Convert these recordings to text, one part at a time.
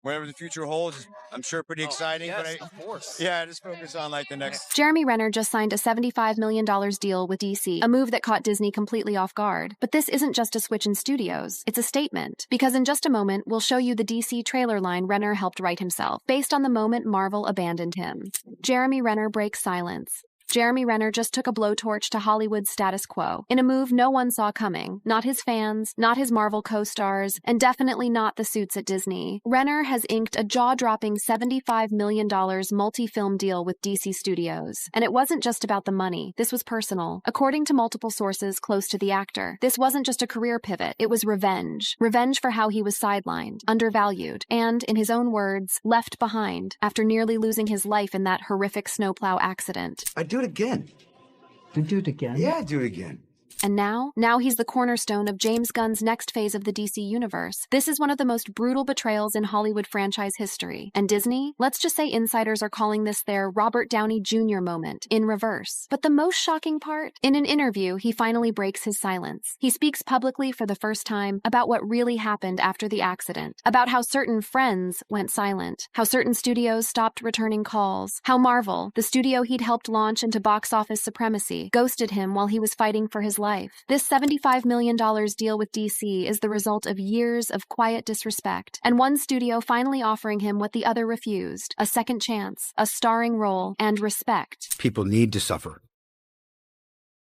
whatever the future holds, I'm sure pretty exciting. Yes, of course. Yeah, just focus on like the next. Jeremy Renner just signed a $75 million deal with DC, a move that caught Disney completely off guard. But this isn't just a switch in studios, it's a statement. Because in just a moment, we'll show you the DC trailer line Renner helped write himself, based on the moment Marvel abandoned him. Jeremy Renner breaks silence. Jeremy Renner just took a blowtorch to Hollywood's status quo, in a move no one saw coming. Not his fans, not his Marvel co-stars, and definitely not the suits at Disney. Renner has inked a jaw-dropping $75 million multi-film deal with DC Studios. And it wasn't just about the money. This was personal. According to multiple sources close to the actor, this wasn't just a career pivot. It was revenge. Revenge for how he was sidelined, undervalued, and, in his own words, left behind after nearly losing his life in that horrific snowplow accident. I'd do it again. You'd do it again? Yeah, I'd do it again. And now he's the cornerstone of James Gunn's next phase of the DC universe. This is one of the most brutal betrayals in Hollywood franchise history. And Disney, let's just say insiders are calling this their Robert Downey Jr. moment, in reverse. But the most shocking part? In an interview, he finally breaks his silence. He speaks publicly for the first time about what really happened after the accident, about how certain friends went silent, how certain studios stopped returning calls, how Marvel, the studio he'd helped launch into box office supremacy, ghosted him while he was fighting for his life. This $75 million deal with DC is the result of years of quiet disrespect, and one studio finally offering him what the other refused: a second chance, a starring role, and respect. People need to suffer.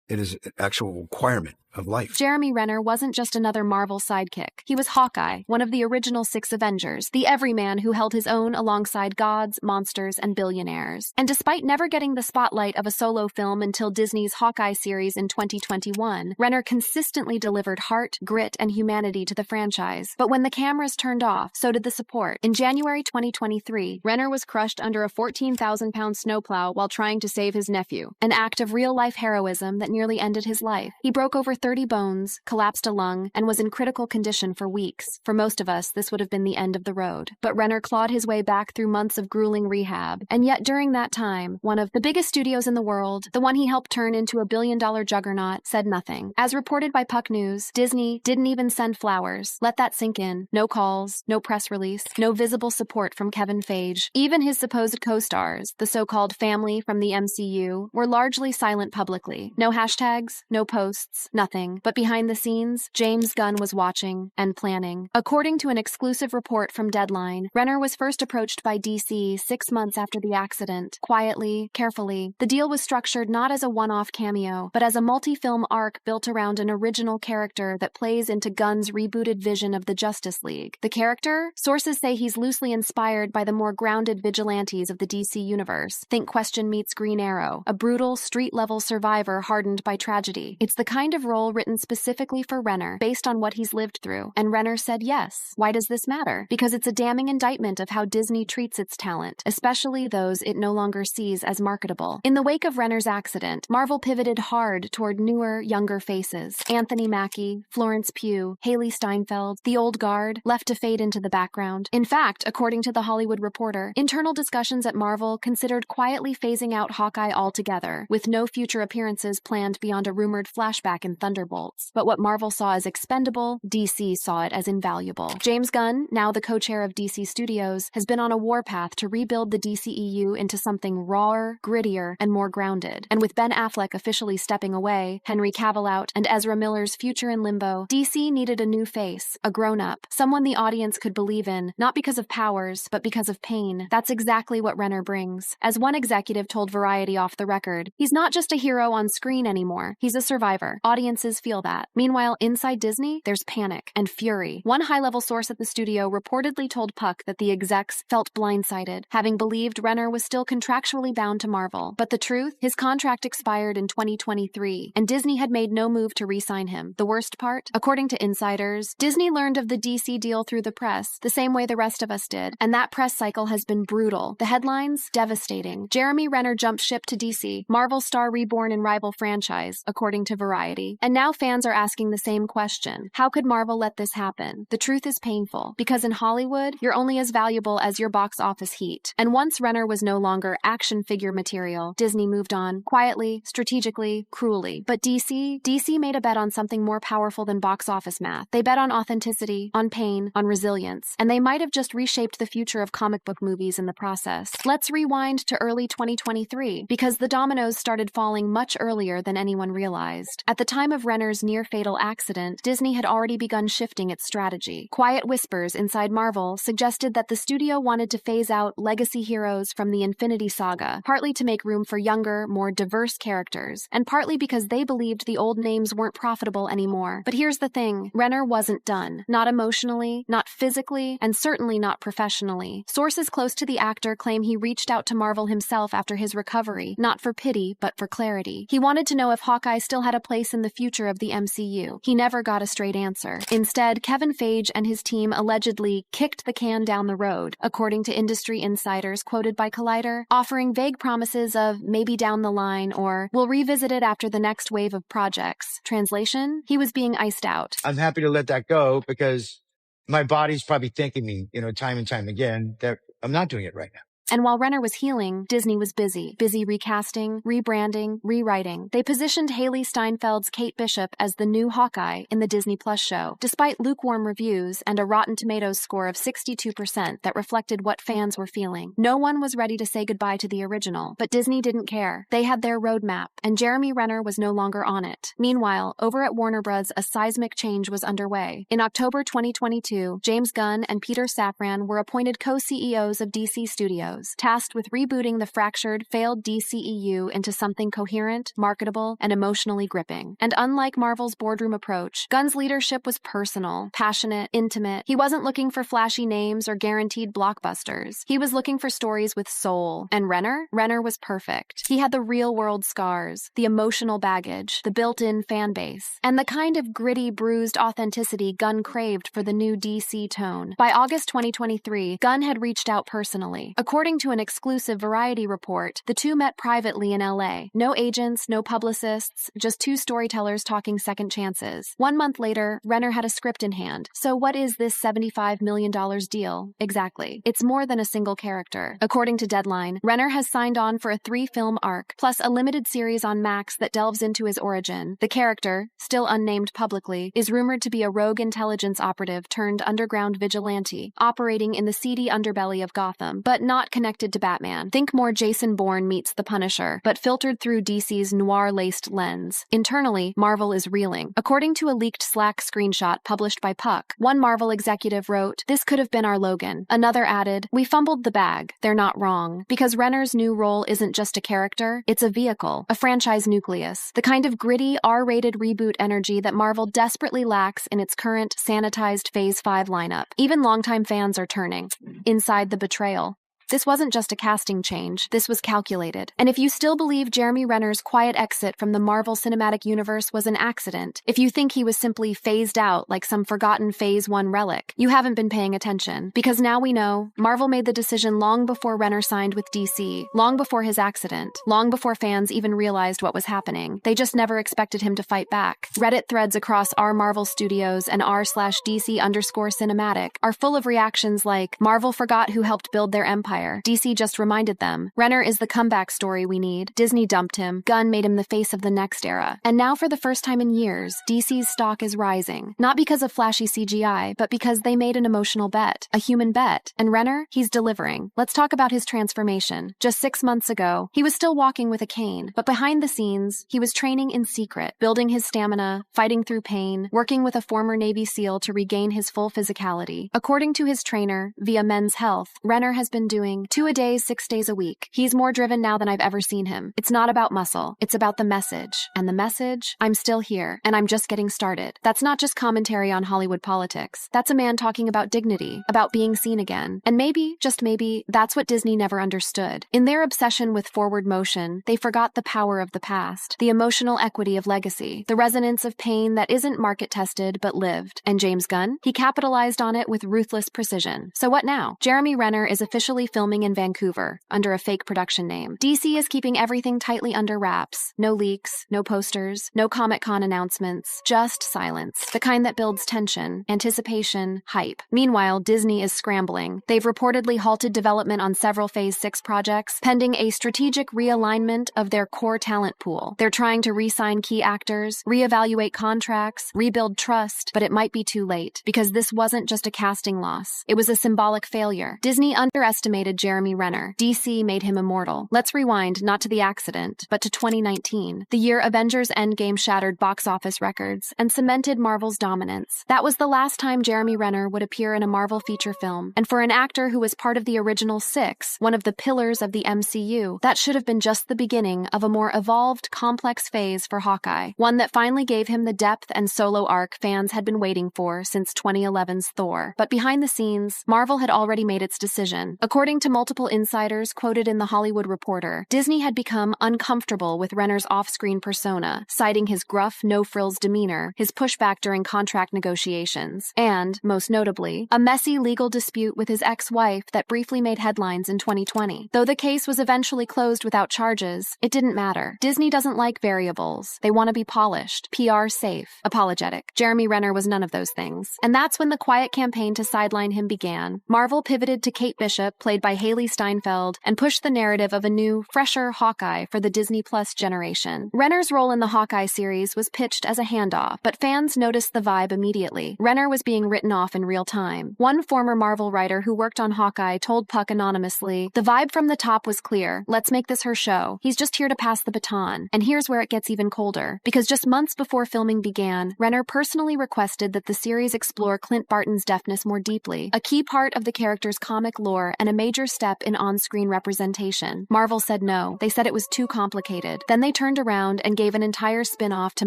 It is an actual requirement of life. Jeremy Renner wasn't just another Marvel sidekick. He was Hawkeye, one of the original 6 Avengers, the everyman who held his own alongside gods, monsters, and billionaires. And despite never getting the spotlight of a solo film until Disney's Hawkeye series in 2021, Renner consistently delivered heart, grit, and humanity to the franchise. But when the cameras turned off, so did the support. In January 2023, Renner was crushed under a 14,000-pound snowplow while trying to save his nephew, an act of real-life heroism that nearly ended his life. He broke over 30 bones, collapsed a lung, and was in critical condition for weeks. For most of us, this would have been the end of the road. But Renner clawed his way back through months of grueling rehab. And yet during that time, one of the biggest studios in the world, the one he helped turn into a billion-dollar juggernaut, said nothing. As reported by Puck News, Disney didn't even send flowers. Let that sink in. No calls, no press release, no visible support from Kevin Feige. Even his supposed co-stars, the so-called family from the MCU, were largely silent publicly. No hashtags, no posts, nothing. But behind the scenes, James Gunn was watching and planning. According to an exclusive report from Deadline, Renner was first approached by DC 6 months after the accident. Quietly, carefully, the deal was structured not as a one-off cameo, but as a multi-film arc built around an original character that plays into Gunn's rebooted vision of the Justice League. The character? Sources say he's loosely inspired by the more grounded vigilantes of the DC universe. Think Question meets Green Arrow, a brutal, street-level survivor hardened by tragedy. It's the kind of role written specifically for Renner, based on what he's lived through. And Renner said yes. Why does this matter? Because it's a damning indictment of how Disney treats its talent, especially those it no longer sees as marketable. In the wake of Renner's accident, Marvel pivoted hard toward newer, younger faces. Anthony Mackie, Florence Pugh, Haley Steinfeld, the old guard, left to fade into the background. In fact, according to The Hollywood Reporter, internal discussions at Marvel considered quietly phasing out Hawkeye altogether, with no future appearances planned beyond a rumored flashback in Thunderbolts. But what Marvel saw as expendable, DC saw it as invaluable. James Gunn, now the co-chair of DC Studios, has been on a warpath to rebuild the DCEU into something rawer, grittier, and more grounded. And with Ben Affleck officially stepping away, Henry Cavill out, and Ezra Miller's future in limbo, DC needed a new face, a grown-up, someone the audience could believe in, not because of powers, but because of pain. That's exactly what Renner brings. As one executive told Variety off the record, he's not just a hero on screen anymore, he's a survivor. Audiences feel that. Meanwhile, inside Disney, there's panic and fury. One high-level source at the studio reportedly told Puck that the execs felt blindsided, having believed Renner was still contractually bound to Marvel. But the truth? His contract expired in 2023, and Disney had made no move to re-sign him. The worst part? According to insiders, Disney learned of the DC deal through the press, the same way the rest of us did, and that press cycle has been brutal. The headlines? Devastating. Jeremy Renner jumped ship to DC, Marvel star reborn in rival franchise, according to Variety. And And now fans are asking the same question. How could Marvel let this happen? The truth is painful, because in Hollywood, you're only as valuable as your box office heat. And once Renner was no longer action figure material, Disney moved on, quietly, strategically, cruelly. But DC made a bet on something more powerful than box office math. They bet on authenticity, on pain, on resilience, and they might have just reshaped the future of comic book movies in the process. Let's rewind to early 2023, because the dominoes started falling much earlier than anyone realized. At the time of Renner's near-fatal accident, Disney had already begun shifting its strategy. Quiet whispers inside Marvel suggested that the studio wanted to phase out legacy heroes from the Infinity Saga, partly to make room for younger, more diverse characters, and partly because they believed the old names weren't profitable anymore. But here's the thing, Renner wasn't done. Not emotionally, not physically, and certainly not professionally. Sources close to the actor claim he reached out to Marvel himself after his recovery, not for pity, but for clarity. He wanted to know if Hawkeye still had a place in the future of the MCU. He never got a straight answer. Instead, Kevin Feige and his team allegedly kicked the can down the road, according to industry insiders quoted by Collider, offering vague promises of maybe down the line or we'll revisit it after the next wave of projects. Translation? He was being iced out. I'm happy to let that go because my body's probably thanking me, time and time again that I'm not doing it right now. And while Renner was healing, Disney was busy recasting, rebranding, rewriting. They positioned Haley Steinfeld's Kate Bishop as the new Hawkeye in the Disney Plus show, despite lukewarm reviews and a Rotten Tomatoes score of 62% that reflected what fans were feeling. No one was ready to say goodbye to the original, but Disney didn't care. They had their roadmap, and Jeremy Renner was no longer on it. Meanwhile, over at Warner Bros., a seismic change was underway. In October 2022, James Gunn and Peter Safran were appointed co-CEOs of DC Studios, tasked with rebooting the fractured, failed DCEU into something coherent, marketable, and emotionally gripping. And unlike Marvel's boardroom approach, Gunn's leadership was personal, passionate, intimate. He wasn't looking for flashy names or guaranteed blockbusters. He was looking for stories with soul. And Renner was perfect. He had the real-world scars, the emotional baggage, the built-in fan base, and the kind of gritty, bruised authenticity Gunn craved for the new DC tone. By August 2023, Gunn had reached out personally. According to an exclusive Variety report, the two met privately in LA. No agents, no publicists, just two storytellers talking second chances. 1 month later, Renner had a script in hand. So what is this $75 million deal? Exactly. It's more than a single character. According to Deadline, Renner has signed on for a 3-film arc, plus a limited series on Max that delves into his origin. The character, still unnamed publicly, is rumored to be a rogue intelligence operative turned underground vigilante, operating in the seedy underbelly of Gotham, but not connected to Batman. Think more Jason Bourne meets the Punisher, but filtered through DC's noir-laced lens. Internally, Marvel is reeling. According to a leaked Slack screenshot published by Puck, one Marvel executive wrote, "This could have been our Logan." Another added, "We fumbled the bag. They're not wrong." Because Renner's new role isn't just a character, it's a vehicle, a franchise nucleus, the kind of gritty, R-rated reboot energy that Marvel desperately lacks in its current, sanitized Phase 5 lineup. Even longtime fans are turning. Inside the betrayal. This wasn't just a casting change, this was calculated. And if you still believe Jeremy Renner's quiet exit from the Marvel Cinematic Universe was an accident, if you think he was simply phased out like some forgotten Phase 1 relic, you haven't been paying attention. Because now we know, Marvel made the decision long before Renner signed with DC, long before his accident, long before fans even realized what was happening. They just never expected him to fight back. Reddit threads across r Marvel Studios and r/DC_cinematic are full of reactions like, Marvel forgot who helped build their empire. DC just reminded them. Renner is the comeback story we need. Disney dumped him. Gunn made him the face of the next era. And now for the first time in years, DC's stock is rising. Not because of flashy CGI, but because they made an emotional bet. A human bet. And Renner, he's delivering. Let's talk about his transformation. Just 6 months ago, he was still walking with a cane. But behind the scenes, he was training in secret, building his stamina, fighting through pain, working with a former Navy SEAL to regain his full physicality. According to his trainer, via Men's Health, Renner has been doing 2 a day, 6 days a week. He's more driven now than I've ever seen him. It's not about muscle. It's about the message. And the message? I'm still here, and I'm just getting started. That's not just commentary on Hollywood politics. That's a man talking about dignity, about being seen again. And maybe, just maybe, that's what Disney never understood. In their obsession with forward motion, they forgot the power of the past, the emotional equity of legacy, the resonance of pain that isn't market-tested but lived. And James Gunn? He capitalized on it with ruthless precision. So what now? Jeremy Renner is officially filming filming in Vancouver under a fake production name. DC is keeping everything tightly under wraps. No leaks, no posters, no Comic-Con announcements, just silence. The kind that builds tension, anticipation, hype. Meanwhile, Disney is scrambling. They've reportedly halted development on several Phase 6 projects, pending a strategic realignment of their core talent pool. They're trying to re-sign key actors, reevaluate contracts, rebuild trust, but it might be too late, because this wasn't just a casting loss. It was a symbolic failure. Disney underestimated Jeremy Renner. DC made him immortal. Let's rewind not to the accident, but to 2019, the year Avengers Endgame shattered box office records and cemented Marvel's dominance. That was the last time Jeremy Renner would appear in a Marvel feature film, and for an actor who was part of the original 6, one of the pillars of the MCU, that should have been just the beginning of a more evolved, complex phase for Hawkeye, one that finally gave him the depth and solo arc fans had been waiting for since 2011's Thor. But behind the scenes, Marvel had already made its decision. According to multiple insiders quoted in The Hollywood Reporter, Disney had become uncomfortable with Renner's off-screen persona, citing his gruff, no-frills demeanor, his pushback during contract negotiations, and, most notably, a messy legal dispute with his ex-wife that briefly made headlines in 2020. Though the case was eventually closed without charges, it didn't matter. Disney doesn't like variables. They want to be polished, PR safe, apologetic. Jeremy Renner was none of those things. And that's when the quiet campaign to sideline him began. Marvel pivoted to Kate Bishop, played by Haley Steinfeld, and pushed the narrative of a new, fresher Hawkeye for the Disney Plus generation. Renner's role in the Hawkeye series was pitched as a handoff, but fans noticed the vibe immediately. Renner was being written off in real time. One former Marvel writer who worked on Hawkeye told Puck anonymously, "The vibe from the top was clear. Let's make this her show. He's just here to pass the baton." And here's where it gets even colder. Because just months before filming began, Renner personally requested that the series explore Clint Barton's deafness more deeply, a key part of the character's comic lore and a major step in on-screen representation. Marvel said no. They said it was too complicated. Then they turned around and gave an entire spin-off to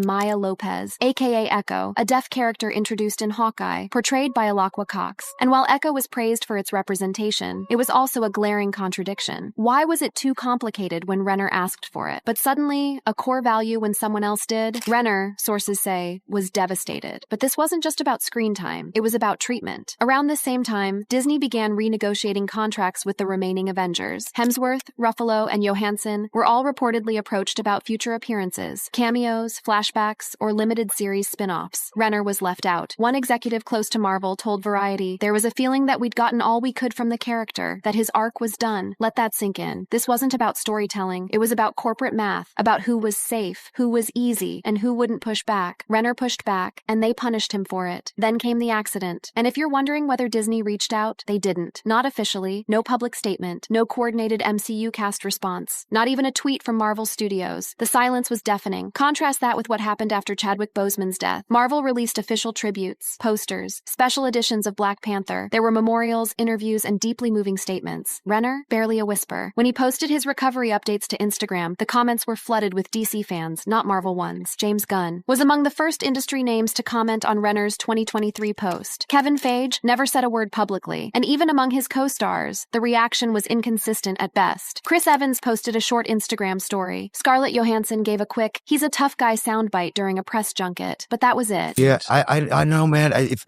Maya Lopez, aka Echo, a deaf character introduced in Hawkeye, portrayed by Alaqua Cox. And while Echo was praised for its representation, it was also a glaring contradiction. Why was it too complicated when Renner asked for it, but suddenly a core value when someone else did? Renner, sources say, was devastated. But this wasn't just about screen time. It was about treatment. Around the same time, Disney began renegotiating contracts with the remaining Avengers. Hemsworth, Ruffalo, and Johansson were all reportedly approached about future appearances, cameos, flashbacks, or limited series spin-offs. Renner was left out. One executive close to Marvel told Variety, "There was a feeling that we'd gotten all we could from the character, that his arc was done. Let that sink in. This wasn't about storytelling. It was about corporate math, about who was safe, who was easy, and who wouldn't push back." Renner pushed back, and they punished him for it. Then came the accident. And if you're wondering whether Disney reached out, they didn't. Not officially, no public statement, no coordinated MCU cast response, not even a tweet from Marvel Studios. The silence was deafening. Contrast that with what happened after Chadwick Boseman's death. Marvel released official tributes, posters, special editions of Black Panther. There were memorials, interviews, and deeply moving statements. Renner, barely a whisper. When he posted his recovery updates to Instagram, the comments were flooded with DC fans, not Marvel ones. James Gunn was among the first industry names to comment on Renner's 2023 post. Kevin Feige never said a word publicly, and even among his co-stars, the reaction was inconsistent at best. Chris Evans posted a short Instagram story. Scarlett Johansson gave a quick, "He's a tough guy" soundbite during a press junket, but that was it. Yeah, I know, man. If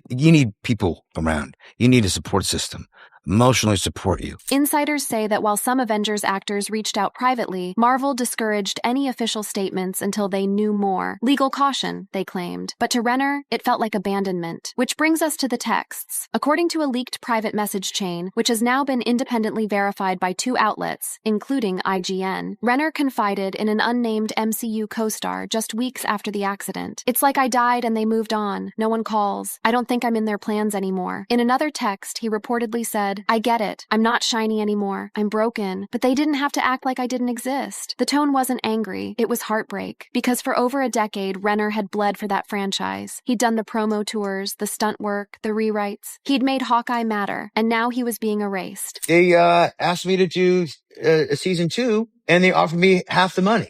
you need people around, you need a support system. Emotionally support you. Insiders say that while some Avengers actors reached out privately, Marvel discouraged any official statements until they knew more. Legal caution, they claimed. But to Renner, it felt like abandonment. Which brings us to the texts. According to a leaked private message chain, which has now been independently verified by 2 outlets, including IGN, Renner confided in an unnamed MCU co-star just weeks after the accident. "It's like I died and they moved on. No one calls. I don't think I'm in their plans anymore." In another text, he reportedly said, "I get it. I'm not shiny anymore. I'm broken. But they didn't have to act like I didn't exist." The tone wasn't angry. It was heartbreak. Because for over a decade, Renner had bled for that franchise. He'd done the promo tours, the stunt work, the rewrites. He'd made Hawkeye matter. And now he was being erased. They asked me to do a season 2, and they offered me half the money.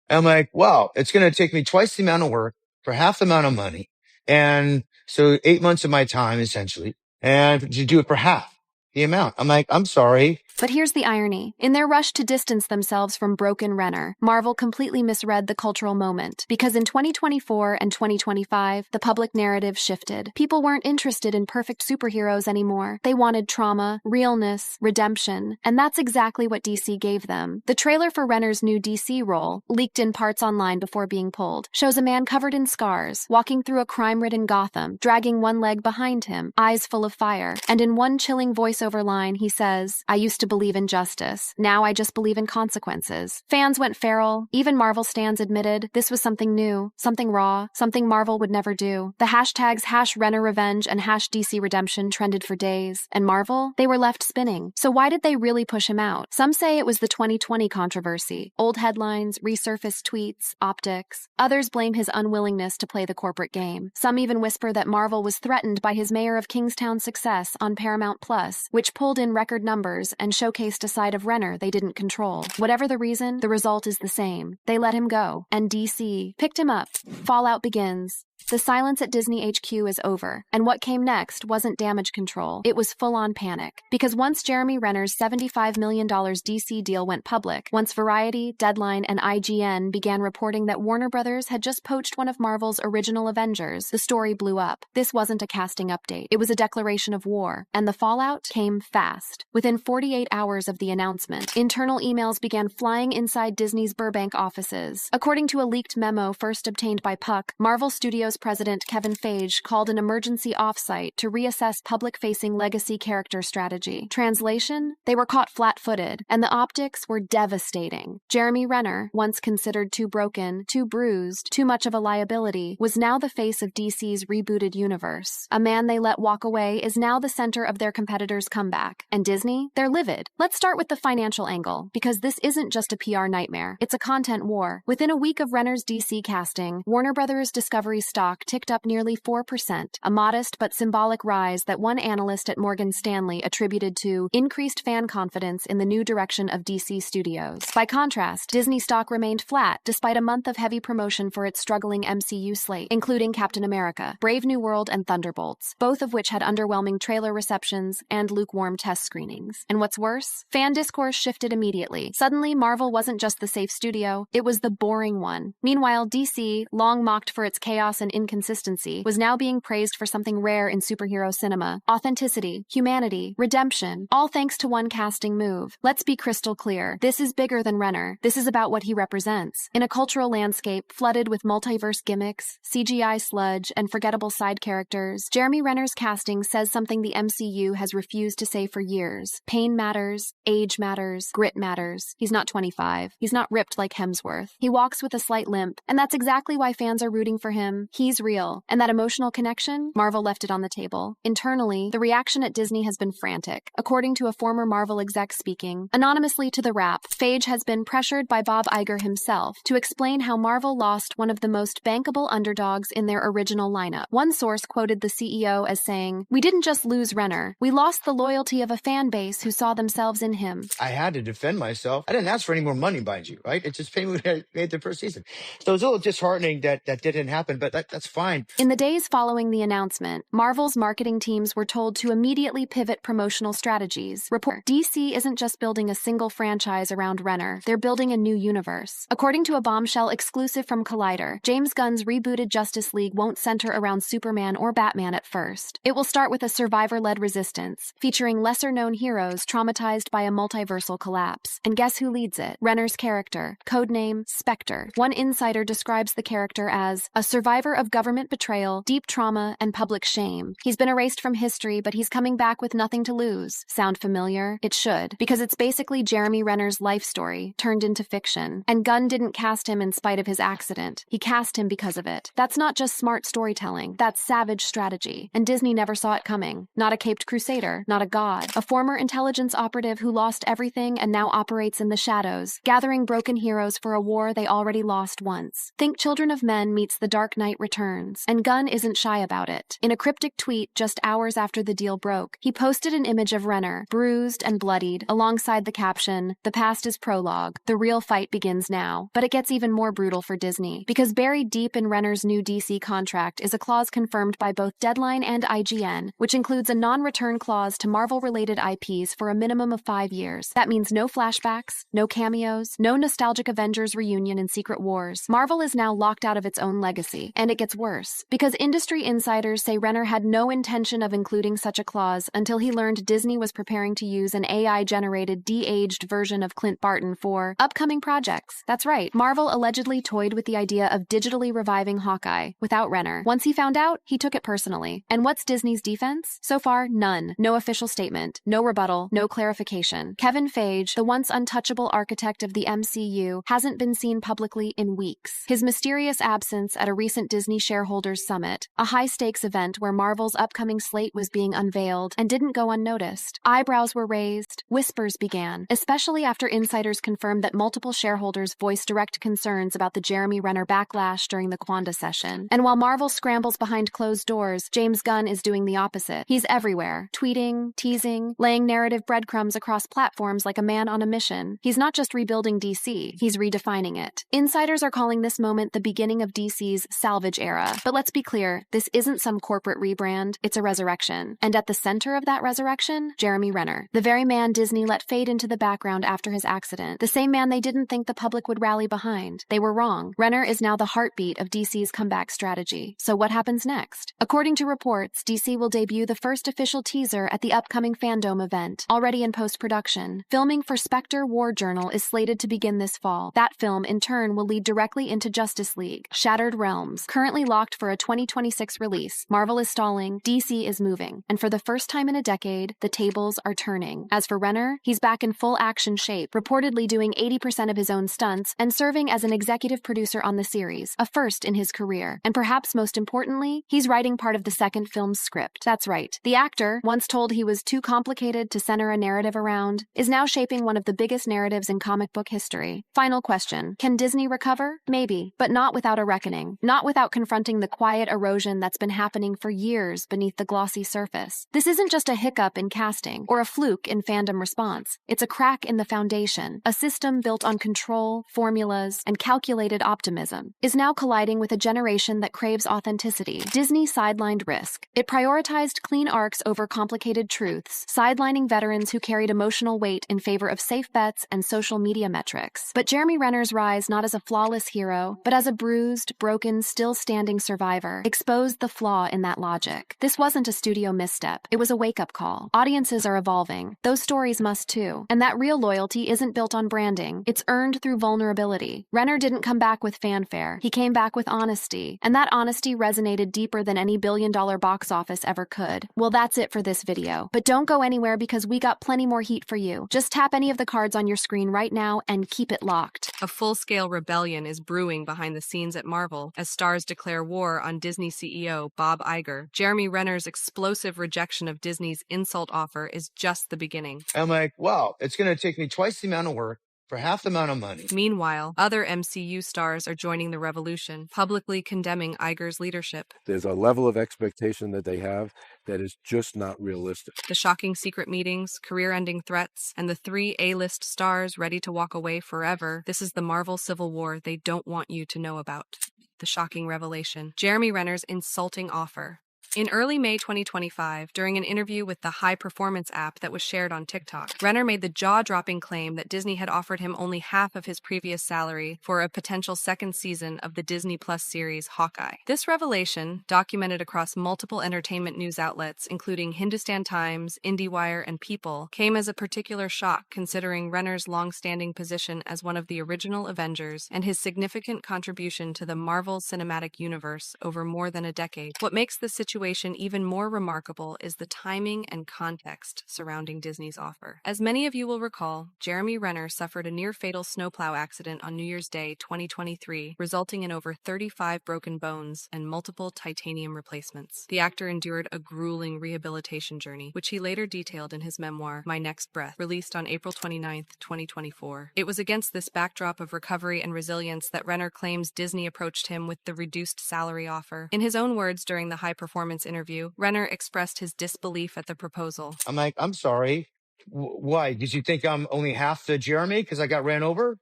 I'm like, wow, it's going to take me twice the amount of work for half the amount of money. And so 8 months of my time, essentially, and to do it for half the amount. I'm like, I'm sorry. But here's the irony. In their rush to distance themselves from broken Renner, Marvel completely misread the cultural moment. Because in 2024 and 2025, the public narrative shifted. People weren't interested in perfect superheroes anymore. They wanted trauma, realness, redemption, and that's exactly what DC gave them. The trailer for Renner's new DC role, leaked in parts online before being pulled, shows a man covered in scars, walking through a crime-ridden Gotham, dragging one leg behind him, eyes full of fire. And in one chilling voiceover line, he says, "I used to believe in justice. Now I just believe in consequences." Fans went feral. Even Marvel stans admitted this was something new, something raw, something Marvel would never do. The hashtags #RennerRevenge and #DCRedemption trended for days. And Marvel? They were left spinning. So why did they really push him out? Some say it was the 2020 controversy. Old headlines, resurfaced tweets, optics. Others blame his unwillingness to play the corporate game. Some even whisper that Marvel was threatened by his Mayor of Kingstown's success on Paramount Plus, which pulled in record numbers and showcased a side of Renner they didn't control. Whatever the reason, the result is the same. They let him go, and DC picked him up. Fallout begins. The silence at Disney HQ is over, and what came next wasn't damage control. It was full-on panic. Because once Jeremy Renner's $75 million DC deal went public, once Variety, Deadline, and IGN began reporting that Warner Brothers had just poached one of Marvel's original Avengers, the story blew up. This wasn't a casting update. It was a declaration of war, and the fallout came fast. Within 48 hours of the announcement, internal emails began flying inside Disney's Burbank offices. According to a leaked memo first obtained by Puck, Marvel Studios President Kevin Feige called an emergency offsite to reassess public-facing legacy character strategy. Translation? They were caught flat-footed, and the optics were devastating. Jeremy Renner, once considered too broken, too bruised, too much of a liability, was now the face of DC's rebooted universe. A man they let walk away is now the center of their competitors' comeback. And Disney? They're livid. Let's start with the financial angle, because this isn't just a PR nightmare. It's a content war. Within a week of Renner's DC casting, Warner Brothers Discovery stock ticked up nearly 4%, a modest but symbolic rise that one analyst at Morgan Stanley attributed to increased fan confidence in the new direction of DC Studios. By contrast, Disney stock remained flat despite a month of heavy promotion for its struggling MCU slate, including Captain America, Brave New World, and Thunderbolts, both of which had underwhelming trailer receptions and lukewarm test screenings. And what's worse, fan discourse shifted immediately. Suddenly, Marvel wasn't just the safe studio, it was the boring one. Meanwhile, DC, long mocked for its chaos and inconsistency, was now being praised for something rare in superhero cinema: authenticity, humanity, redemption, all thanks to one casting move. Let's be crystal clear. This is bigger than Renner. This is about what he represents. In a cultural landscape flooded with multiverse gimmicks, CGI sludge, and forgettable side characters, Jeremy Renner's casting says something the MCU has refused to say for years. Pain matters, age matters, grit matters. He's not 25. He's not ripped like Hemsworth. He walks with a slight limp, and that's exactly why fans are rooting for him. He's real. And that emotional connection, Marvel left it on the table. Internally, the reaction at Disney has been frantic. According to a former Marvel exec speaking anonymously to The Wrap, Feige has been pressured by Bob Iger himself to explain how Marvel lost one of the most bankable underdogs in their original lineup. One source quoted the CEO as saying, "We didn't just lose Renner. We lost the loyalty of a fan base who saw themselves in him." I had to defend myself. I didn't ask for any more money, mind you, right? It's just payment we made the first season. So it was a little disheartening that didn't happen, but that's fine. In the days following the announcement, Marvel's marketing teams were told to immediately pivot promotional strategies. Report: DC isn't just building a single franchise around Renner, they're building a new universe. According to a bombshell exclusive from Collider, James Gunn's rebooted Justice League won't center around Superman or Batman at first. It will start with a survivor-led resistance, featuring lesser-known heroes traumatized by a multiversal collapse. And guess who leads it? Renner's character, codename Spectre. One insider describes the character as a survivor of government betrayal, deep trauma, and public shame. He's been erased from history, but he's coming back with nothing to lose. Sound familiar? It should, because it's basically Jeremy Renner's life story turned into fiction. And Gunn didn't cast him in spite of his accident. He cast him because of it. That's not just smart storytelling. That's savage strategy. And Disney never saw it coming. Not a caped crusader, not a god. A former intelligence operative who lost everything and now operates in the shadows, gathering broken heroes for a war they already lost once. Think Children of Men meets The Dark Knight Returns. returns, and Gunn isn't shy about it. In a cryptic tweet just hours after the deal broke, he posted an image of Renner, bruised and bloodied, alongside the caption, "The past is prologue. The real fight begins now." But it gets even more brutal for Disney, because buried deep in Renner's new DC contract is a clause confirmed by both Deadline and IGN, which includes a non-return clause to Marvel-related IPs for a minimum of 5 years. That means no flashbacks, no cameos, no nostalgic Avengers reunion in Secret Wars. Marvel is now locked out of its own legacy, and it gets worse, because industry insiders say Renner had no intention of including such a clause until he learned Disney was preparing to use an AI-generated de-aged version of Clint Barton for upcoming projects. That's right, Marvel allegedly toyed with the idea of digitally reviving Hawkeye without Renner. Once he found out, he took it personally. And what's Disney's defense? So far, none. No official statement, no rebuttal, no clarification. Kevin Feige, the once untouchable architect of the MCU, hasn't been seen publicly in weeks. His mysterious absence at a recent Disney shareholders summit, a high-stakes event where Marvel's upcoming slate was being unveiled, and didn't go unnoticed. Eyebrows were raised, whispers began, especially after insiders confirmed that multiple shareholders voiced direct concerns about the Jeremy Renner backlash during the Quanda session. And while Marvel scrambles behind closed doors, James Gunn is doing the opposite. He's everywhere, tweeting, teasing, laying narrative breadcrumbs across platforms like a man on a mission. He's not just rebuilding DC, he's redefining it. Insiders are calling this moment the beginning of DC's salvage era. But let's be clear, this isn't some corporate rebrand, it's a resurrection. And at the center of that resurrection, Jeremy Renner, the very man Disney let fade into the background after his accident, the same man they didn't think the public would rally behind. They were wrong. Renner is now the heartbeat of DC's comeback strategy. So what happens next? According to reports, DC will debut the first official teaser at the upcoming Fandom event, already in post-production. Filming for Spectre War Journal is slated to begin this fall. That film, in turn, will lead directly into Justice League, Shattered Realms, currently locked for a 2026 release. Marvel is stalling, DC is moving, and for the first time in a decade, the tables are turning. As for Renner, he's back in full action shape, reportedly doing 80% of his own stunts and serving as an executive producer on the series, a first in his career. And perhaps most importantly, he's writing part of the second film's script. That's right. The actor, once told he was too complicated to center a narrative around, is now shaping one of the biggest narratives in comic book history. Final question. Can Disney recover? Maybe, but not without a reckoning. Not without confronting the quiet erosion that's been happening for years beneath the glossy surface. This isn't just a hiccup in casting or a fluke in fandom response. It's a crack in the foundation. A system built on control, formulas, and calculated optimism is now colliding with a generation that craves authenticity. Disney sidelined risk. It prioritized clean arcs over complicated truths, sidelining veterans who carried emotional weight in favor of safe bets and social media metrics. But Jeremy Renner's rise, not as a flawless hero, but as a bruised, broken, still-standing survivor, exposed the flaw in that logic. This wasn't a studio misstep. It was a wake-up call. Audiences are evolving. Those stories must too. And that real loyalty isn't built on branding. It's earned through vulnerability. Renner didn't come back with fanfare. He came back with honesty. And that honesty resonated deeper than any billion-dollar box office ever could. Well, that's it for this video. But don't go anywhere because we got plenty more heat for you. Just tap any of the cards on your screen right now and keep it locked. A full-scale rebellion is brewing behind the scenes at Marvel as stars declare war on Disney CEO Bob Iger. Jeremy Renner's explosive rejection of Disney's insult offer is just the beginning. I'm like, wow, it's going to take me twice the amount of work for half the amount of money. Meanwhile, other MCU stars are joining the revolution, publicly condemning Iger's leadership. There's a level of expectation that they have that is just not realistic. The shocking secret meetings, career-ending threats, and the 3 A-list stars ready to walk away forever. This is the Marvel Civil War they don't want you to know about. The shocking revelation. Jeremy Renner's insulting offer. In early May 2025, during an interview with the High Performance app that was shared on TikTok, Renner made the jaw-dropping claim that Disney had offered him only half of his previous salary for a potential second season of the Disney Plus series Hawkeye. This revelation, documented across multiple entertainment news outlets, including Hindustan Times, IndieWire, and People, came as a particular shock considering Renner's long-standing position as one of the original Avengers and his significant contribution to the Marvel Cinematic Universe over more than a decade. What makes this situation situation even more remarkable is the timing and context surrounding Disney's offer. As many of you will recall, Jeremy Renner suffered a near-fatal snowplow accident on New Year's Day 2023, resulting in over 35 broken bones and multiple titanium replacements. The actor endured a grueling rehabilitation journey, which he later detailed in his memoir, My Next Breath, released on April 29, 2024. It was against this backdrop of recovery and resilience that Renner claims Disney approached him with the reduced salary offer. In his own words during the high-performance interview, Renner expressed his disbelief at the proposal. I'm like, I'm sorry. Why? Did you think I'm only half the Jeremy because I got ran over?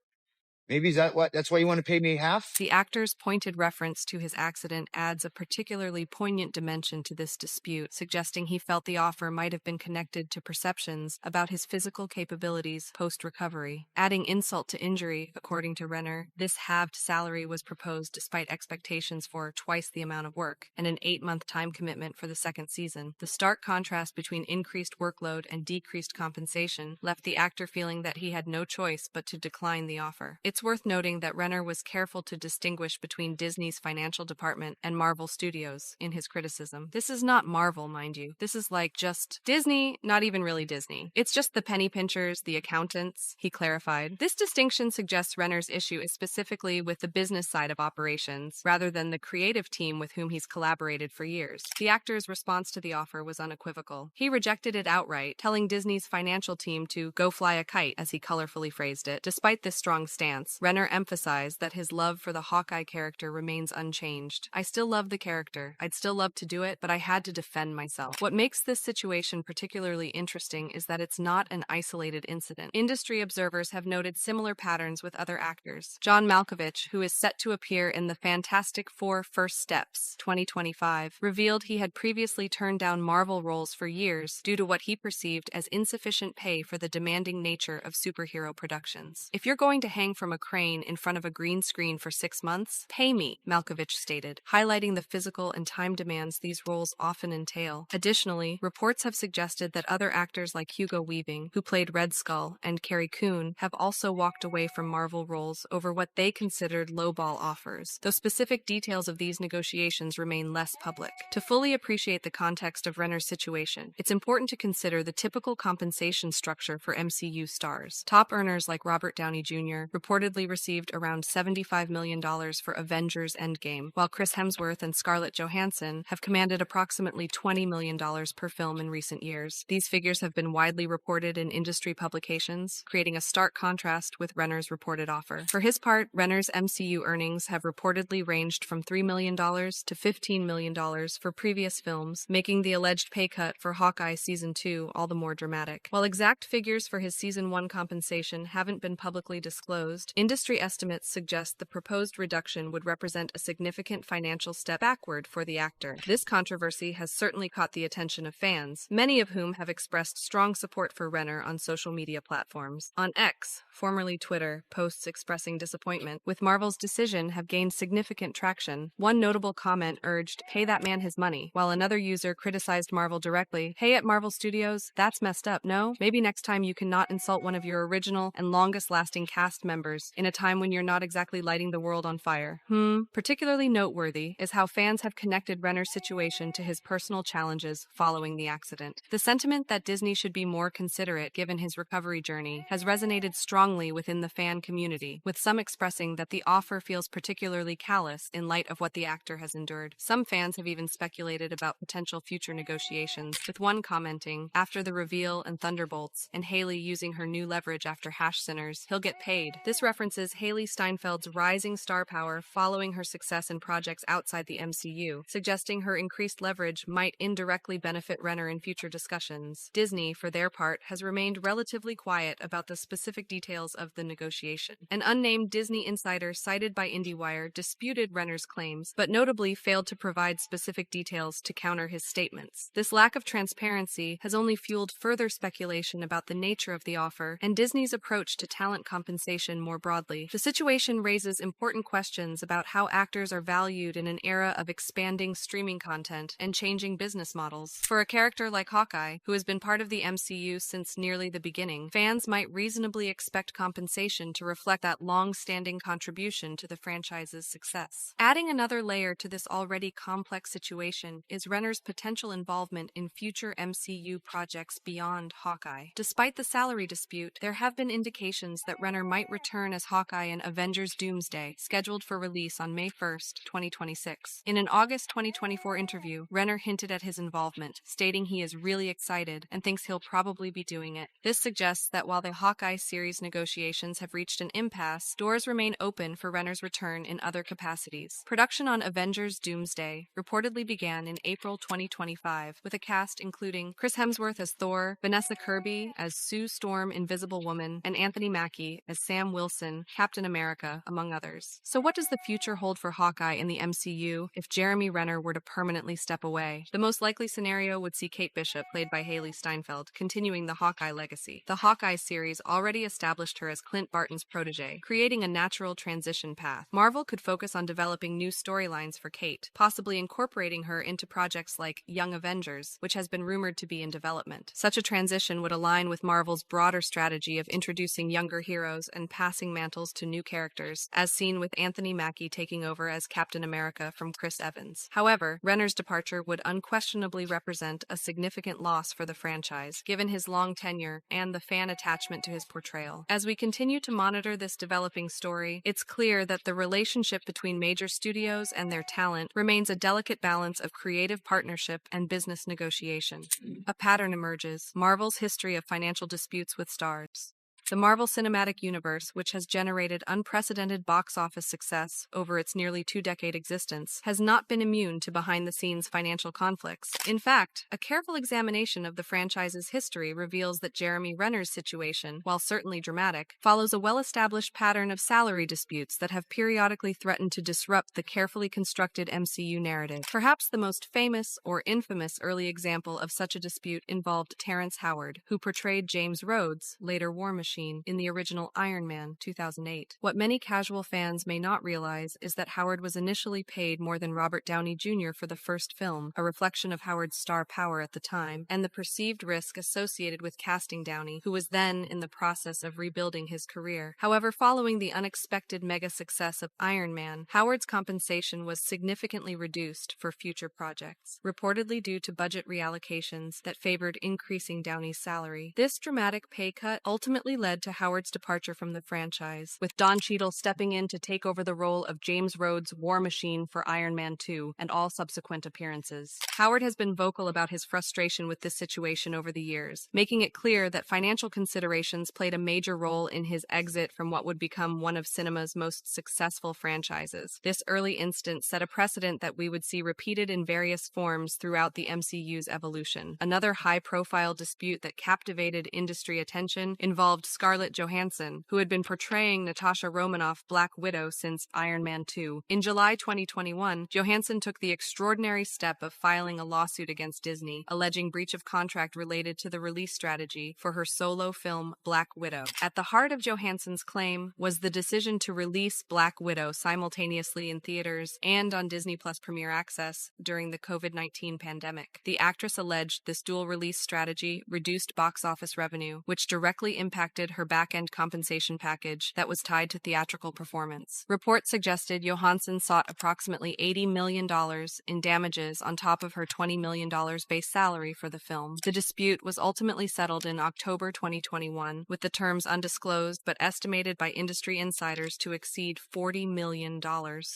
Maybe that's why you want to pay me half? The actor's pointed reference to his accident adds a particularly poignant dimension to this dispute, suggesting he felt the offer might have been connected to perceptions about his physical capabilities post-recovery. Adding insult to injury, according to Renner, this halved salary was proposed despite expectations for twice the amount of work and an 8-month time commitment for the second season. The stark contrast between increased workload and decreased compensation left the actor feeling that he had no choice but to decline the offer. It's worth noting that Renner was careful to distinguish between Disney's financial department and Marvel Studios in his criticism. This is not Marvel, mind you. This is like just Disney, not even really Disney. It's just the penny pinchers, the accountants, he clarified. This distinction suggests Renner's issue is specifically with the business side of operations, rather than the creative team with whom he's collaborated for years. The actor's response to the offer was unequivocal. He rejected it outright, telling Disney's financial team to go fly a kite, as he colorfully phrased it. Despite this strong stance, Renner emphasized that his love for the Hawkeye character remains unchanged. I still love the character. I'd still love to do it, but I had to defend myself. What makes this situation particularly interesting is that it's not an isolated incident. Industry observers have noted similar patterns with other actors. John Malkovich, who is set to appear in the Fantastic Four First Steps 2025, revealed he had previously turned down Marvel roles for years due to what he perceived as insufficient pay for the demanding nature of superhero productions. If you're going to hang from a crane in front of a green screen for 6 months, pay me, Malkovich stated, highlighting the physical and time demands these roles often entail. Additionally, reports have suggested that other actors like Hugo Weaving, who played Red Skull, and Carrie Coon have also walked away from Marvel roles over what they considered lowball offers, though specific details of these negotiations remain less public. To fully appreciate the context of Renner's situation, it's important to consider the typical compensation structure for MCU stars. Top earners like Robert Downey Jr. reportedly received around $75 million for Avengers Endgame, while Chris Hemsworth and Scarlett Johansson have commanded approximately $20 million per film in recent years. These figures have been widely reported in industry publications, creating a stark contrast with Renner's reported offer. For his part, Renner's MCU earnings have reportedly ranged from $3 million to $15 million for previous films, making the alleged pay cut for Hawkeye Season 2 all the more dramatic. While exact figures for his Season 1 compensation haven't been publicly disclosed, industry estimates suggest the proposed reduction would represent a significant financial step backward for the actor. This controversy has certainly caught the attention of fans, many of whom have expressed strong support for Renner on social media platforms. On X, formerly Twitter, posts expressing disappointment with Marvel's decision have gained significant traction. One notable comment urged, "Pay that man his money," while another user criticized Marvel directly, "Hey, at Marvel Studios, that's messed up, no? Maybe next time you cannot insult one of your original and longest-lasting cast members in a time when you're not exactly lighting the world on fire." Particularly noteworthy is how fans have connected Renner's situation to his personal challenges following the accident. The sentiment that Disney should be more considerate given his recovery journey has resonated strongly within the fan community, with some expressing that the offer feels particularly callous in light of what the actor has endured. Some fans have even speculated about potential future negotiations, with one commenting, "After the reveal and Thunderbolts, and Haley using her new leverage after Hash Sinners, he'll get paid." This references Haley Steinfeld's rising star power following her success in projects outside the MCU, suggesting her increased leverage might indirectly benefit Renner in future discussions. Disney, for their part, has remained relatively quiet about the specific details of the negotiation. An unnamed Disney insider cited by IndieWire disputed Renner's claims, but notably failed to provide specific details to counter his statements. This lack of transparency has only fueled further speculation about the nature of the offer and Disney's approach to talent compensation more broadly. The situation raises important questions about how actors are valued in an era of expanding streaming content and changing business models. For a character like Hawkeye, who has been part of the MCU since nearly the beginning, fans might reasonably expect compensation to reflect that long-standing contribution to the franchise's success. Adding another layer to this already complex situation is Renner's potential involvement in future MCU projects beyond Hawkeye. Despite the salary dispute, there have been indications that Renner might return as Hawkeye in Avengers Doomsday, scheduled for release on May 1, 2026. In an August 2024 interview, Renner hinted at his involvement, stating he is really excited and thinks he'll probably be doing it. This suggests that while the Hawkeye series negotiations have reached an impasse, doors remain open for Renner's return in other capacities. Production on Avengers Doomsday reportedly began in April 2025, with a cast including Chris Hemsworth as Thor, Vanessa Kirby as Sue Storm, Invisible Woman, and Anthony Mackie as Sam Wilson, Captain America, among others. So what does the future hold for Hawkeye in the MCU if Jeremy Renner were to permanently step away? The most likely scenario would see Kate Bishop, played by Haley Steinfeld, continuing the Hawkeye legacy. The Hawkeye series already established her as Clint Barton's protege, creating a natural transition path. Marvel could focus on developing new storylines for Kate, possibly incorporating her into projects like Young Avengers, which has been rumored to be in development. Such a transition would align with Marvel's broader strategy of introducing younger heroes and passing mantles to new characters, as seen with Anthony Mackie taking over as Captain America from Chris Evans. However, Renner's departure would unquestionably represent a significant loss for the franchise, given his long tenure and the fan attachment to his portrayal. As we continue to monitor this developing story, it's clear that the relationship between major studios and their talent remains a delicate balance of creative partnership and business negotiation. A pattern emerges: Marvel's history of financial disputes with stars. The Marvel Cinematic Universe, which has generated unprecedented box office success over its nearly two-decade existence, has not been immune to behind-the-scenes financial conflicts. In fact, a careful examination of the franchise's history reveals that Jeremy Renner's situation, while certainly dramatic, follows a well-established pattern of salary disputes that have periodically threatened to disrupt the carefully constructed MCU narrative. Perhaps the most famous or infamous early example of such a dispute involved Terrence Howard, who portrayed James Rhodes, later War Machine, in the original Iron Man 2008. What many casual fans may not realize is that Howard was initially paid more than Robert Downey Jr. for the first film, a reflection of Howard's star power at the time, and the perceived risk associated with casting Downey, who was then in the process of rebuilding his career. However, following the unexpected mega success of Iron Man, Howard's compensation was significantly reduced for future projects, reportedly due to budget reallocations that favored increasing Downey's salary. This dramatic pay cut ultimately led to Howard's departure from the franchise, with Don Cheadle stepping in to take over the role of James Rhodes' War Machine for Iron Man 2 and all subsequent appearances. Howard has been vocal about his frustration with this situation over the years, making it clear that financial considerations played a major role in his exit from what would become one of cinema's most successful franchises. This early instance set a precedent that we would see repeated in various forms throughout the MCU's evolution. Another high-profile dispute that captivated industry attention involved Scarlett Johansson, who had been portraying Natasha Romanoff, Black Widow, since Iron Man 2. In July 2021, Johansson took the extraordinary step of filing a lawsuit against Disney, alleging breach of contract related to the release strategy for her solo film Black Widow. At the heart of Johansson's claim was the decision to release Black Widow simultaneously in theaters and on Disney Plus Premier Access during the COVID-19 pandemic. The actress alleged this dual release strategy reduced box office revenue, which directly impacted her back-end compensation package that was tied to theatrical performance. Reports suggested Johansson sought approximately $80 million in damages on top of her $20 million base salary for the film. The dispute was ultimately settled in October 2021, with the terms undisclosed but estimated by industry insiders to exceed $40 million.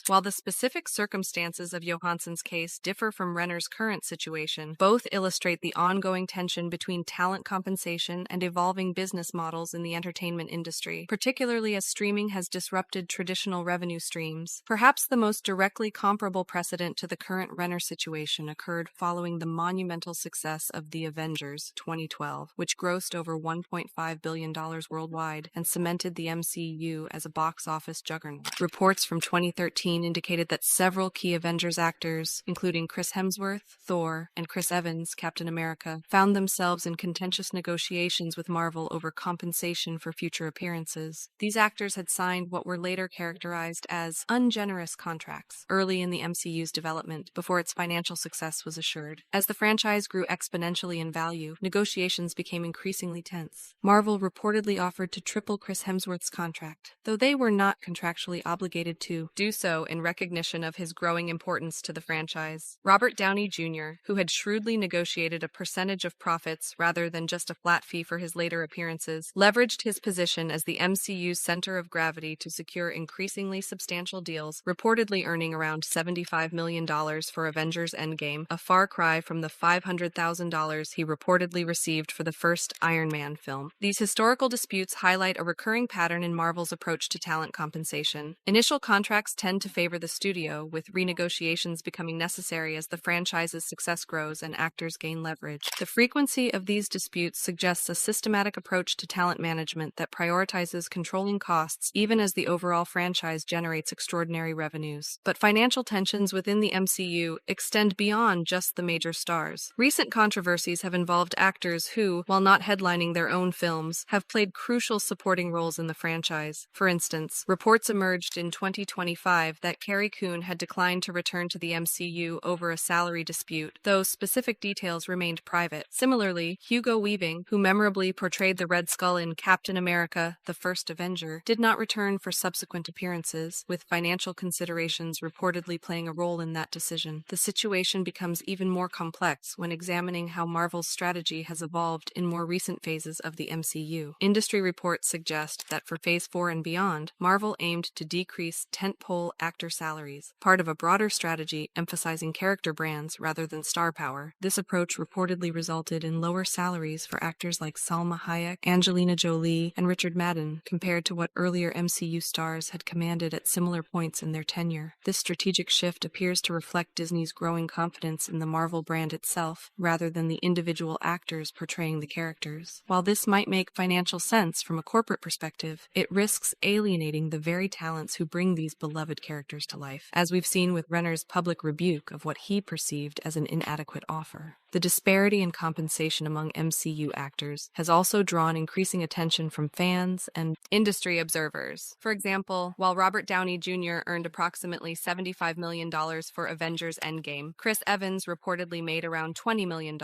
While the specific circumstances of Johansson's case differ from Renner's current situation, both illustrate the ongoing tension between talent compensation and evolving business models in the entertainment industry, particularly as streaming has disrupted traditional revenue streams. Perhaps the most directly comparable precedent to the current Renner situation occurred following the monumental success of The Avengers 2012, which grossed over $1.5 billion worldwide and cemented the MCU as a box office juggernaut. Reports from 2013 indicated that several key Avengers actors, including Chris Hemsworth, Thor, and Chris Evans, Captain America, found themselves in contentious negotiations with Marvel over compensation compensation for future appearances. These actors had signed what were later characterized as ungenerous contracts early in the MCU's development before its financial success was assured. As the franchise grew exponentially in value, negotiations became increasingly tense. Marvel reportedly offered to triple Chris Hemsworth's contract, though they were not contractually obligated to do so in recognition of his growing importance to the franchise. Robert Downey Jr., who had shrewdly negotiated a percentage of profits rather than just a flat fee for his later appearances, leveraged his position as the MCU's center of gravity to secure increasingly substantial deals, reportedly earning around $75 million for Avengers Endgame, a far cry from the $500,000 he reportedly received for the first Iron Man film. These historical disputes highlight a recurring pattern in Marvel's approach to talent compensation. Initial contracts tend to favor the studio, with renegotiations becoming necessary as the franchise's success grows and actors gain leverage. The frequency of these disputes suggests a systematic approach to talent management that prioritizes controlling costs even as the overall franchise generates extraordinary revenues. But financial tensions within the MCU extend beyond just the major stars. Recent controversies have involved actors who, while not headlining their own films, have played crucial supporting roles in the franchise. For instance, reports emerged in 2025 that Carrie Coon had declined to return to the MCU over a salary dispute, though specific details remained private. Similarly, Hugo Weaving, who memorably portrayed the Red Skull in Captain America: The First Avenger, did not return for subsequent appearances, with financial considerations reportedly playing a role in that decision. The situation becomes even more complex when examining how Marvel's strategy has evolved in more recent phases of the MCU. Industry reports suggest that for Phase 4 and beyond, Marvel aimed to decrease tentpole actor salaries, part of a broader strategy emphasizing character brands rather than star power. This approach reportedly resulted in lower salaries for actors like Salma Hayek, Angelina Jolie, and Richard Madden compared to what earlier MCU stars had commanded at similar points in their tenure. This strategic shift appears to reflect Disney's growing confidence in the Marvel brand itself, rather than the individual actors portraying the characters. While this might make financial sense from a corporate perspective, it risks alienating the very talents who bring these beloved characters to life, as we've seen with Renner's public rebuke of what he perceived as an inadequate offer. The disparity in compensation among MCU actors has also drawn increasing attention from fans and industry observers. For example, while Robert Downey Jr. earned approximately $75 million for Avengers Endgame, Chris Evans reportedly made around $20 million,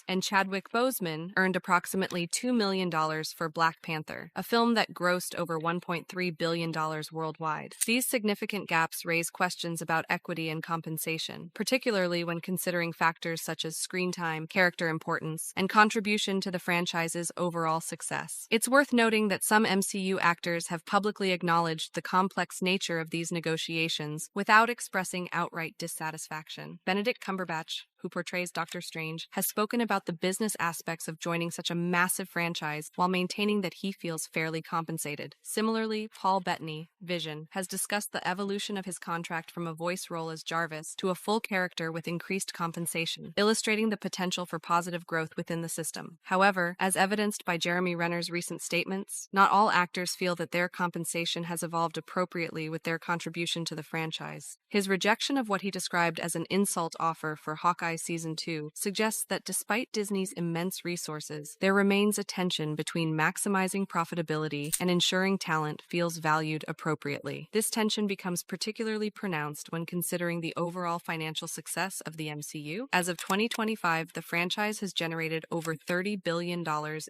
and Chadwick Boseman earned approximately $2 million for Black Panther, a film that grossed over $1.3 billion worldwide. These significant gaps raise questions about equity and compensation, particularly when considering factors such as screen time, character importance, and contribution to the franchise's overall success. It's worth noting that some MCU actors have publicly acknowledged the complex nature of these negotiations without expressing outright dissatisfaction. Benedict Cumberbatch, who portrays Doctor Strange, has spoken about the business aspects of joining such a massive franchise while maintaining that he feels fairly compensated. Similarly, Paul Bettany, Vision, has discussed the evolution of his contract from a voice role as Jarvis to a full character with increased compensation, illustrating the potential for positive growth within the system. However, as evidenced by Jeremy Renner's recent statements, not all actors feel that their compensation has evolved appropriately with their contribution to the franchise. His rejection of what he described as an insult offer for Hawkeye Season 2 suggests that despite Disney's immense resources, there remains a tension between maximizing profitability and ensuring talent feels valued appropriately. This tension becomes particularly pronounced when considering the overall financial success of the MCU. As of 2025, the franchise has generated over $30 billion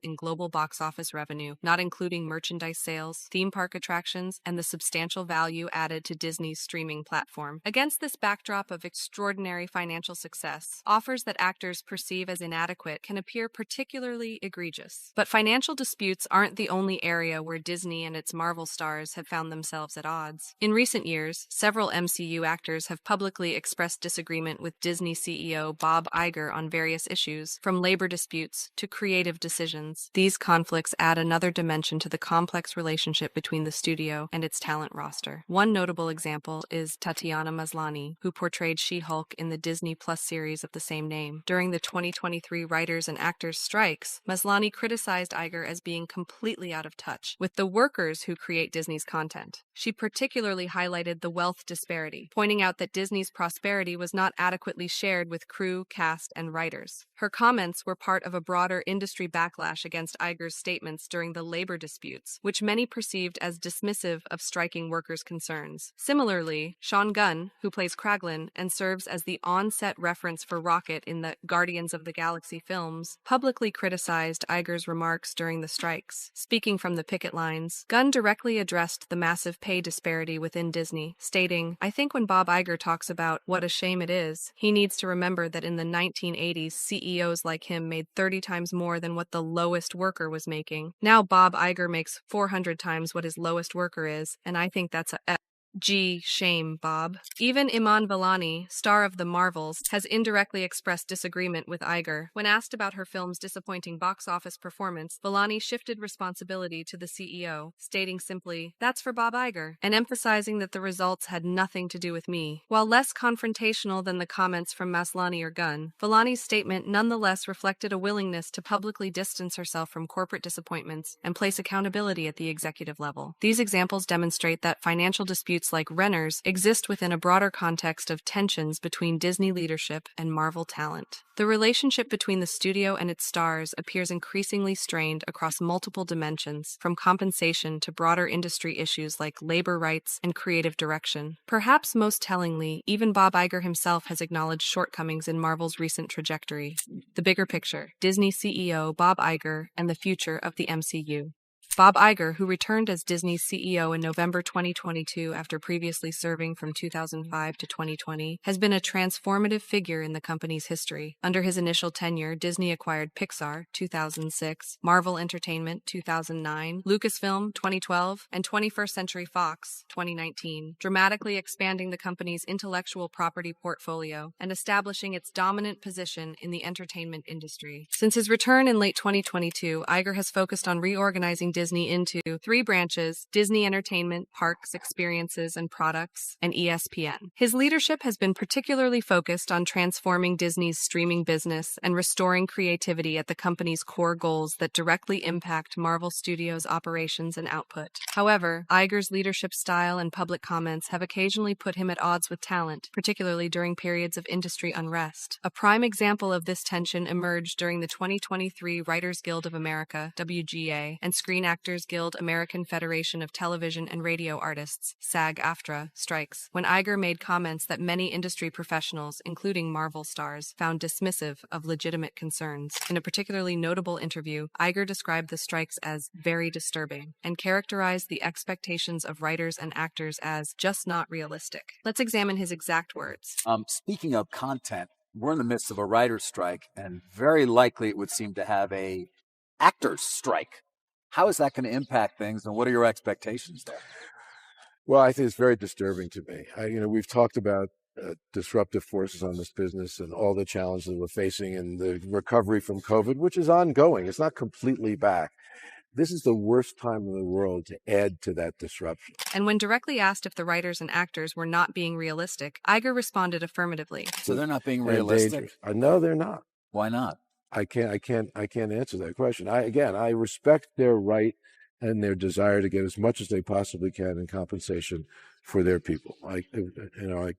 in global box office revenue, not including merchandise sales, theme park attractions, and the substantial value added to Disney's streaming platform. Against this backdrop of extraordinary financial success, offers that actors perceive as inadequate can appear particularly egregious. But financial disputes aren't the only area where Disney and its Marvel stars have found themselves at odds. In recent years, several MCU actors have publicly expressed disagreement with Disney CEO Bob Iger on various issues, from labor disputes to creative decisions. These conflicts add another dimension to the complex relationship between the studio and its talent roster. One notable example is Tatiana Maslany, who portrayed She-Hulk in the Disney Plus series series of the same name. During the 2023 writers and actors strikes, Maslany criticized Iger as being completely out of touch with the workers who create Disney's content. She particularly highlighted the wealth disparity, pointing out that Disney's prosperity was not adequately shared with crew, cast, and writers. Her comments were part of a broader industry backlash against Iger's statements during the labor disputes, which many perceived as dismissive of striking workers' concerns. Similarly, Sean Gunn, who plays Kraglin and serves as the on-set reference for Rocket in the Guardians of the Galaxy films, publicly criticized Iger's remarks during the strikes. Speaking from the picket lines, Gunn directly addressed the massive pay disparity within Disney, stating, "I think when Bob Iger talks about what a shame it is, he needs to remember that in the 1980s, CEOs like him made 30 times more than what the lowest worker was making. Now Bob Iger makes 400 times what his lowest worker is, and I think that's a Gee, shame, Bob." Even Iman Vellani, star of The Marvels, has indirectly expressed disagreement with Iger. When asked about her film's disappointing box office performance, Vellani shifted responsibility to the CEO, stating simply, "That's for Bob Iger," and emphasizing that the results had nothing to do with me. While less confrontational than the comments from Maslany or Gunn, Vellani's statement nonetheless reflected a willingness to publicly distance herself from corporate disappointments and place accountability at the executive level. These examples demonstrate that financial disputes like Renner's exist within a broader context of tensions between Disney leadership and Marvel talent. The relationship between the studio and its stars appears increasingly strained across multiple dimensions, from compensation to broader industry issues like labor rights and creative direction. Perhaps most tellingly, even Bob Iger himself has acknowledged shortcomings in Marvel's recent trajectory. The bigger picture: Disney CEO Bob Iger and the future of the MCU. Bob Iger, who returned as Disney's CEO in November 2022 after previously serving from 2005 to 2020, has been a transformative figure in the company's history. Under his initial tenure, Disney acquired Pixar 2006, Marvel Entertainment 2009, Lucasfilm 2012, and 21st Century Fox 2019, dramatically expanding the company's intellectual property portfolio and establishing its dominant position in the entertainment industry. Since his return in late 2022, Iger has focused on reorganizing Disney into three branches: Disney Entertainment, Parks, Experiences, and Products, and ESPN. His leadership has been particularly focused on transforming Disney's streaming business and restoring creativity at the company's core goals that directly impact Marvel Studios' operations and output. However, Iger's leadership style and public comments have occasionally put him at odds with talent, particularly during periods of industry unrest. A prime example of this tension emerged during the 2023 Writers Guild of America, WGA, and Screen Actors Guild American Federation of Television and Radio Artists, SAG-AFTRA, strikes, when Iger made comments that many industry professionals, including Marvel stars, found dismissive of legitimate concerns. In a particularly notable interview, Iger described the strikes as very disturbing and characterized the expectations of writers and actors as just not realistic. Let's examine his exact words. Speaking of content, we're in the midst of a writer's strike, and very likely it would seem to have a actor's strike. How is that going to impact things, and what are your expectations there? Well, I think it's very disturbing to me. We've talked about disruptive forces on this business and all the challenges we're facing and the recovery from COVID, which is ongoing. It's not completely back. This is the worst time in the world to add to that disruption. And when directly asked if the writers and actors were not being realistic, Iger responded affirmatively. So they're not being realistic? No, they're not. Why not? I can't answer that question. I respect their right and their desire to get as much as they possibly can in compensation for their people. I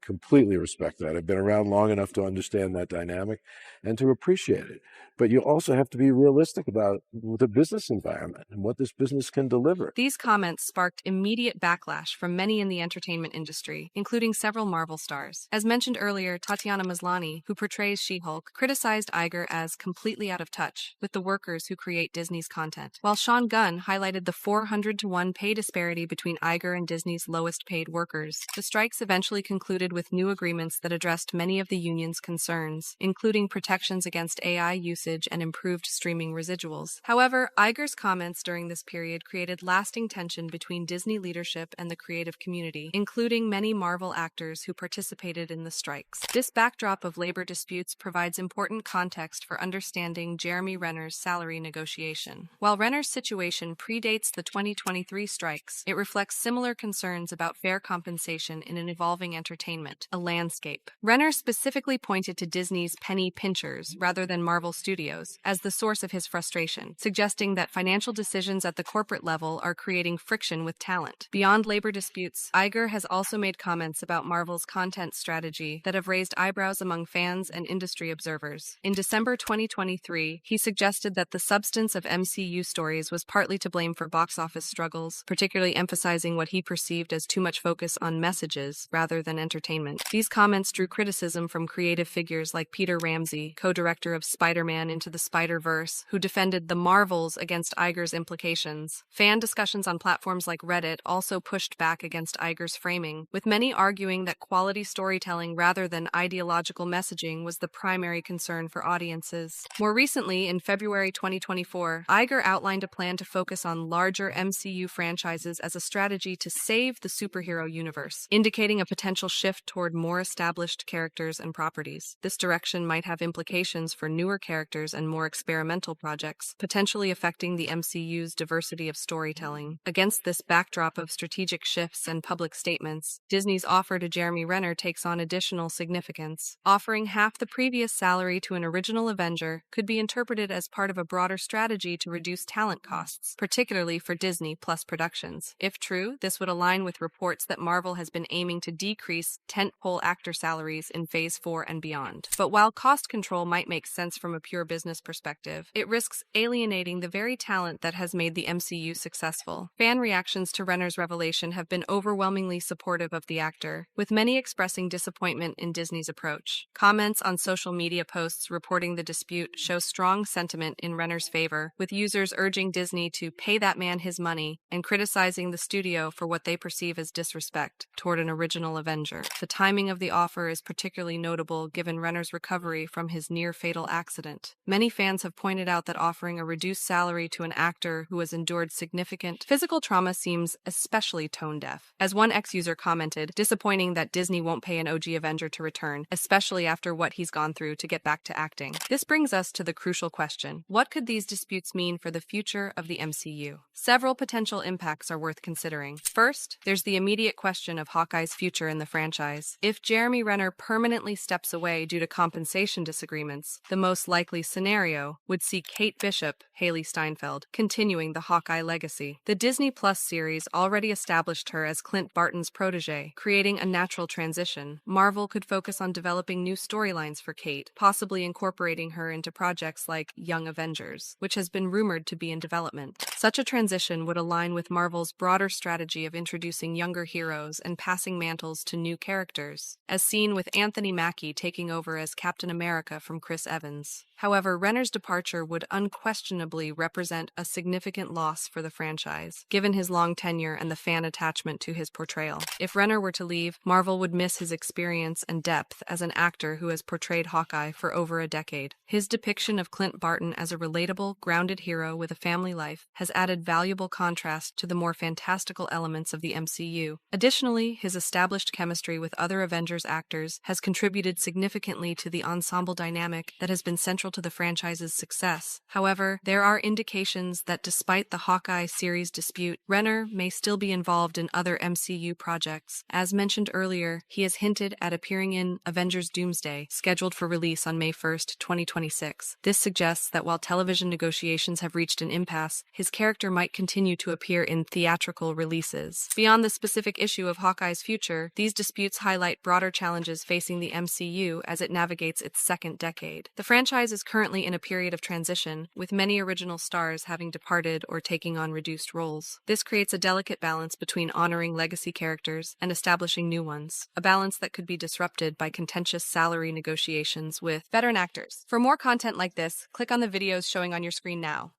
completely respect that. I've been around long enough to understand that dynamic and to appreciate it. But you also have to be realistic about the business environment and what this business can deliver. These comments sparked immediate backlash from many in the entertainment industry, including several Marvel stars. As mentioned earlier, Tatiana Maslany, who portrays She-Hulk, criticized Iger as completely out of touch with the workers who create Disney's content, while Sean Gunn highlighted the 400-to-1 pay disparity between Iger and Disney's lowest-paid workers. The strikes eventually concluded with new agreements that addressed many of the union's concerns, including protections against AI usage and improved streaming residuals. However, Iger's comments during this period created lasting tension between Disney leadership and the creative community, including many Marvel actors who participated in the strikes. This backdrop of labor disputes provides important context for understanding Jeremy Renner's salary negotiation. While Renner's situation predates the 2023 strikes, it reflects similar concerns about fair fair compensation in an evolving entertainment, a landscape. Renner specifically pointed to Disney's penny pinchers rather than Marvel Studios as the source of his frustration, suggesting that financial decisions at the corporate level are creating friction with talent. Beyond labor disputes, Iger has also made comments about Marvel's content strategy that have raised eyebrows among fans and industry observers. In December 2023, he suggested that the substance of MCU stories was partly to blame for box office struggles, particularly emphasizing what he perceived as too much focus on messages rather than entertainment. These comments drew criticism from creative figures like Peter Ramsey, co-director of Spider-Man Into the Spider-Verse, who defended the Marvels against Iger's implications. Fan discussions on platforms like Reddit also pushed back against Iger's framing, with many arguing that quality storytelling rather than ideological messaging was the primary concern for audiences. More recently, in February 2024, Iger outlined a plan to focus on larger MCU franchises as a strategy to save the superhero universe, indicating a potential shift toward more established characters and properties. This direction might have implications for newer characters and more experimental projects, potentially affecting the MCU's diversity of storytelling. Against this backdrop of strategic shifts and public statements, Disney's offer to Jeremy Renner takes on additional significance. Offering half the previous salary to an original Avenger could be interpreted as part of a broader strategy to reduce talent costs, particularly for Disney Plus productions. If true, this would align with reports that Marvel has been aiming to decrease tentpole actor salaries in Phase 4 and beyond. But while cost control might make sense from a pure business perspective, it risks alienating the very talent that has made the MCU successful. Fan reactions to Renner's revelation have been overwhelmingly supportive of the actor, with many expressing disappointment in Disney's approach. Comments on social media posts reporting the dispute show strong sentiment in Renner's favor, with users urging Disney to pay that man his money and criticizing the studio for what they perceive as disrespect toward an original Avenger. The timing of the offer is particularly notable given Renner's recovery from his near-fatal accident. Many fans have pointed out that offering a reduced salary to an actor who has endured significant physical trauma seems especially tone-deaf. As one ex-user commented, disappointing that Disney won't pay an OG Avenger to return, especially after what he's gone through to get back to acting. This brings us to the crucial question: what could these disputes mean for the future of the MCU? Several potential impacts are worth considering. First, there's the immediate question of Hawkeye's future in the franchise. If Jeremy Renner permanently steps away due to compensation disagreements, the most likely scenario would see Kate Bishop, Haley Steinfeld, continuing the Hawkeye legacy. The Disney Plus series already established her as Clint Barton's protege, creating a natural transition. Marvel could focus on developing new storylines for Kate, possibly incorporating her into projects like Young Avengers, which has been rumored to be in development. Such a transition would align with Marvel's broader strategy of introducing younger heroes and passing mantles to new characters, as seen with Anthony Mackie taking over as Captain America from Chris Evans. However, Renner's departure would unquestionably represent a significant loss for the franchise, given his long tenure and the fan attachment to his portrayal. If Renner were to leave, Marvel would miss his experience and depth as an actor who has portrayed Hawkeye for over a decade. His depiction of Clint Barton as a relatable, grounded hero with a family life has added valuable contrast to the more fantastical elements of the MCU. Additionally, his established chemistry with other Avengers actors has contributed significantly to the ensemble dynamic that has been central to the franchise's success. However, there are indications that despite the Hawkeye series dispute, Renner may still be involved in other MCU projects. As mentioned earlier, he has hinted at appearing in Avengers Doomsday, scheduled for release on May 1st, 2026. This suggests that while television negotiations have reached an impasse, his character might continue to appear in theatrical releases. Beyond the specific issue of Hawkeye's future, these disputes highlight broader challenges facing the MCU as it navigates its second decade. The franchise is currently in a period of transition, with many original stars having departed or taking on reduced roles. This creates a delicate balance between honoring legacy characters and establishing new ones, a balance that could be disrupted by contentious salary negotiations with veteran actors. For more content like this, click on the videos showing on your screen now.